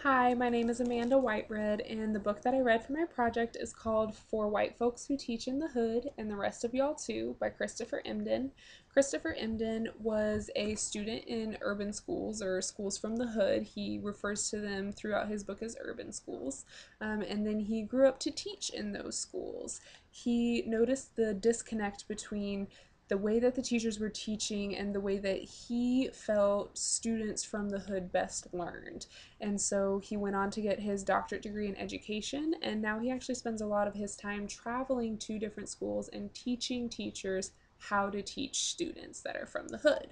Hi, my name is Amanda Whitered, and the book that I read for my project is called For White Folks Who Teach in the Hood and the Rest of Y'all Too by Christopher Emdin. Christopher Emdin was a student in urban schools or schools from the hood. He refers to them throughout his book as urban schools, and then he grew up to teach in those schools. He noticed the disconnect between the way that the teachers were teaching and the way that he felt students from the hood best learned. And so he went on to get his doctorate degree in education, and now he actually spends a lot of his time traveling to different schools and teaching teachers how to teach students that are from the hood.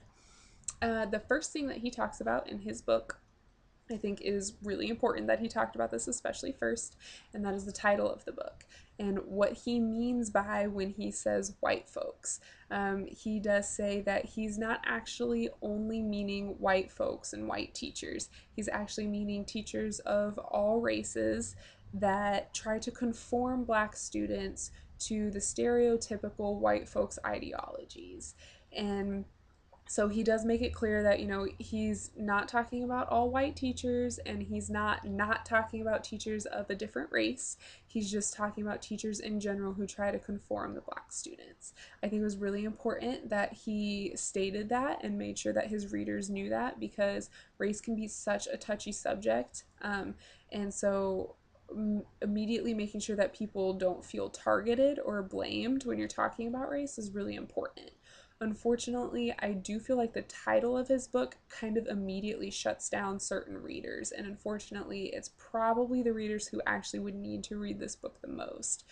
The first thing that he talks about in his book, I think, is really important that he talked about this especially first, and that is the title of the book and what he means by when he says white folks. He does say that he's not actually only meaning white folks and white teachers. He's actually meaning teachers of all races that try to conform Black students to the stereotypical white folks ideologies. And so he does make it clear that, he's not talking about all white teachers, and he's not talking about teachers of a different race. He's just talking about teachers in general who try to conform the Black students. I think it was really important that he stated that and made sure that his readers knew that, because race can be such a touchy subject. And so immediately making sure that people don't feel targeted or blamed when you're talking about race is really important. Unfortunately, I do feel like the title of his book kind of immediately shuts down certain readers, and unfortunately, it's probably the readers who actually would need to read this book the most.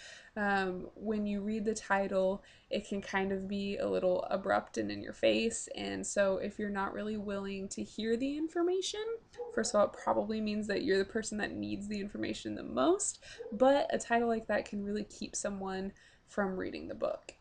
When you read the title, it can kind of be a little abrupt and in your face, and so if you're not really willing to hear the information, first of all, it probably means that you're the person that needs the information the most, but a title like that can really keep someone from reading the book.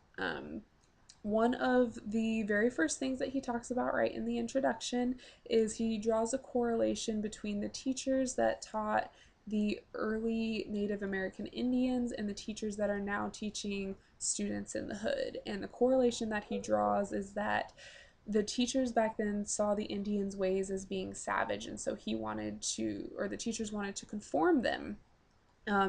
One of the very first things that he talks about right in the introduction is he draws a correlation between the teachers that taught the early Native American Indians and the teachers that are now teaching students in the hood. And the correlation that he draws is that the teachers back then saw the Indians' ways as being savage, and so the teachers wanted to conform them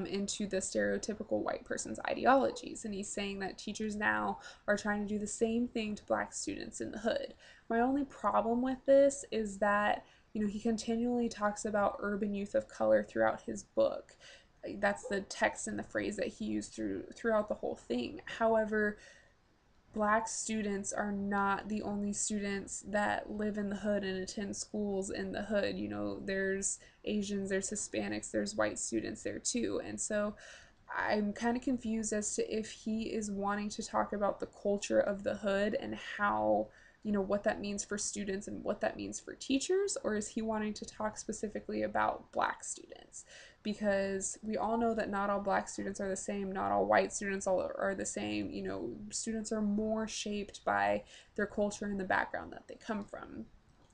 into the stereotypical white person's ideologies. And he's saying that teachers now are trying to do the same thing to Black students in the hood. My only problem with this is that, he continually talks about urban youth of color throughout his book. That's the text and the phrase that he used throughout the whole thing. However, Black students are not the only students that live in the hood and attend schools in the hood. There's Asians, there's Hispanics, there's white students there too. And so I'm kind of confused as to if he is wanting to talk about the culture of the hood and how, what that means for students and what that means for teachers, or is he wanting to talk specifically about Black students? Because we all know that not all Black students are the same, not all white students are the same. Students are more shaped by their culture and the background that they come from.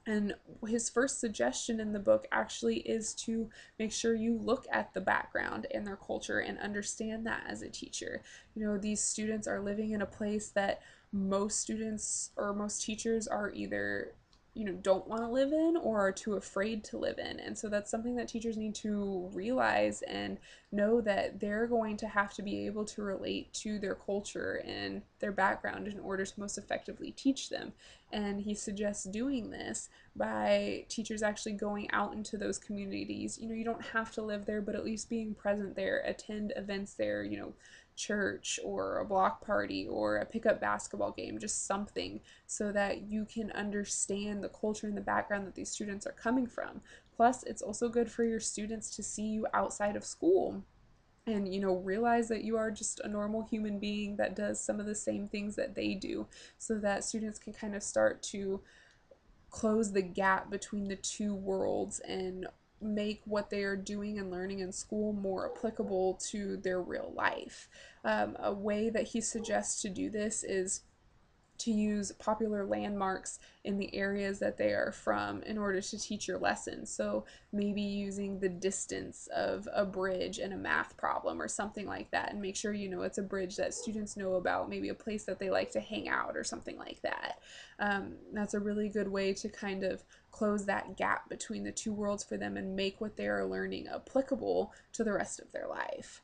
And his first suggestion in the book actually is to make sure you look at the background and their culture and understand that as a teacher. These students are living in a place that most students or most teachers are either don't want to live in or are too afraid to live in. And so that's something that teachers need to realize and know, that they're going to have to be able to relate to their culture and their background in order to most effectively teach them. And he suggests doing this by teachers actually going out into those communities. You don't have to live there, but at least being present there, attend events there, church or a block party or a pickup basketball game, just something, so that you can understand the culture and the background that these students are coming from. Plus, it's also good for your students to see you outside of school and realize that you are just a normal human being that does some of the same things that they do, so that students can kind of start to close the gap between the two worlds and make what they are doing and learning in school more applicable to their real life. A way that he suggests to do this is to use popular landmarks in the areas that they are from in order to teach your lessons. So maybe using the distance of a bridge in a math problem or something like that, and make sure it's a bridge that students know about, maybe a place that they like to hang out or something like that. That's a really good way to kind of close that gap between the two worlds for them and make what they are learning applicable to the rest of their life.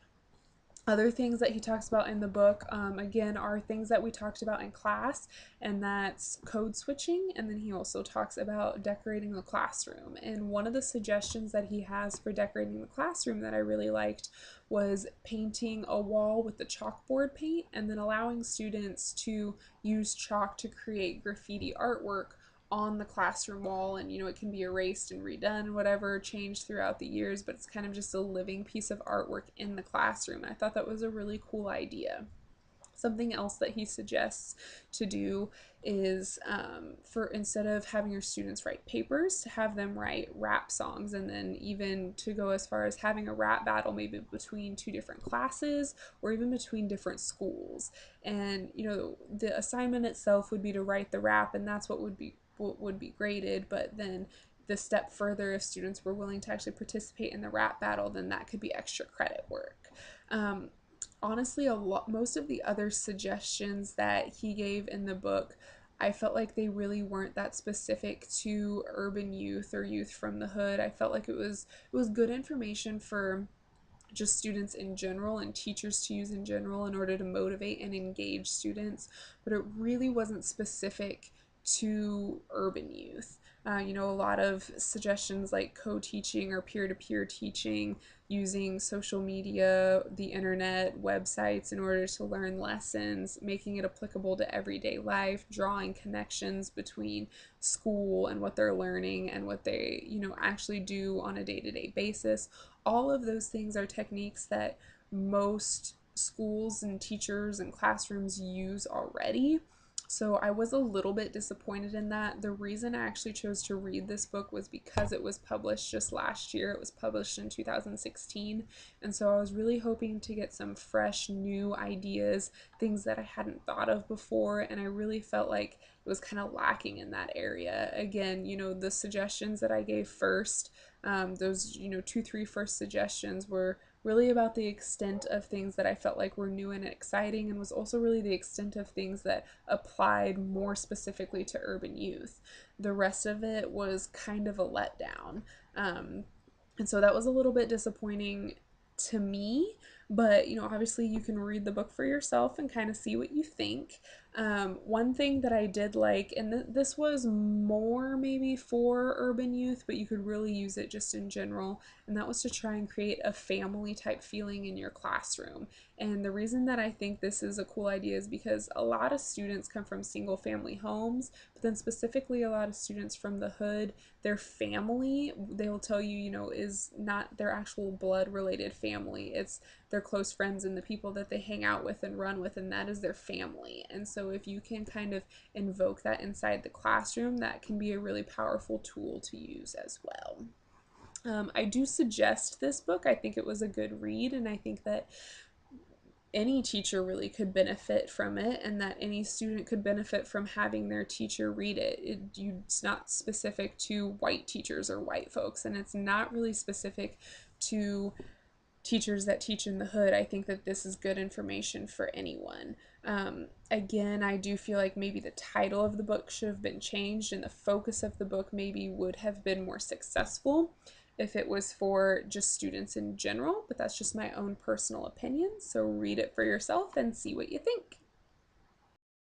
Other things that he talks about in the book, again, are things that we talked about in class, and that's code switching. And then he also talks about decorating the classroom. And one of the suggestions that he has for decorating the classroom that I really liked was painting a wall with the chalkboard paint and then allowing students to use chalk to create graffiti artwork on the classroom wall. And it can be erased and redone, whatever, changed throughout the years, but it's kind of just a living piece of artwork in the classroom. And I thought that was a really cool idea. Something else that he suggests to do is, for instead of having your students write papers, to have them write rap songs, and then even to go as far as having a rap battle maybe between two different classes or even between different schools. And the assignment itself would be to write the rap, and that's what would be graded. But then the step further, if students were willing to actually participate in the rap battle, then that could be extra credit work. Honestly, most of the other suggestions that he gave in the book, I felt like they really weren't that specific to urban youth or youth from the hood. I felt like it was good information for just students in general and teachers to use in general in order to motivate and engage students, but it really wasn't specific to urban youth. A lot of suggestions like co-teaching or peer-to-peer teaching, using social media, the internet, websites in order to learn lessons, making it applicable to everyday life, drawing connections between school and what they're learning and what they, actually do on a day-to-day basis. All of those things are techniques that most schools and teachers and classrooms use already. So I was a little bit disappointed in that. The reason I actually chose to read this book was because it was published just last year. It was published in 2016. And so I was really hoping to get some fresh, new ideas, things that I hadn't thought of before. And I really felt like it was kind of lacking in that area. Again, the suggestions that I gave first, those, 2, 3 first suggestions were really about the extent of things that I felt like were new and exciting, and was also really the extent of things that applied more specifically to urban youth. The rest of it was kind of a letdown. And so that was a little bit disappointing to me, but obviously you can read the book for yourself and kind of see what you think. One thing that I did like, and this was more maybe for urban youth, but you could really use it just in general, and that was to try and create a family type feeling in your classroom. And the reason that I think this is a cool idea is because a lot of students come from single family homes, but then specifically a lot of students from the hood, their family, they will tell you, is not their actual blood related family. It's their close friends and the people that they hang out with and run with, and that is their family. And so if you can kind of invoke that inside the classroom, that can be a really powerful tool to use as well. I do suggest this book. I think it was a good read, and I think that any teacher really could benefit from it, and that any student could benefit from having their teacher read it. It's not specific to white teachers or white folks, and it's not really specific to teachers that teach in the hood. I think that this is good information for anyone. Again, I do feel like maybe the title of the book should have been changed, and the focus of the book maybe would have been more successful if it was for just students in general, but that's just my own personal opinion. So read it for yourself and see what you think.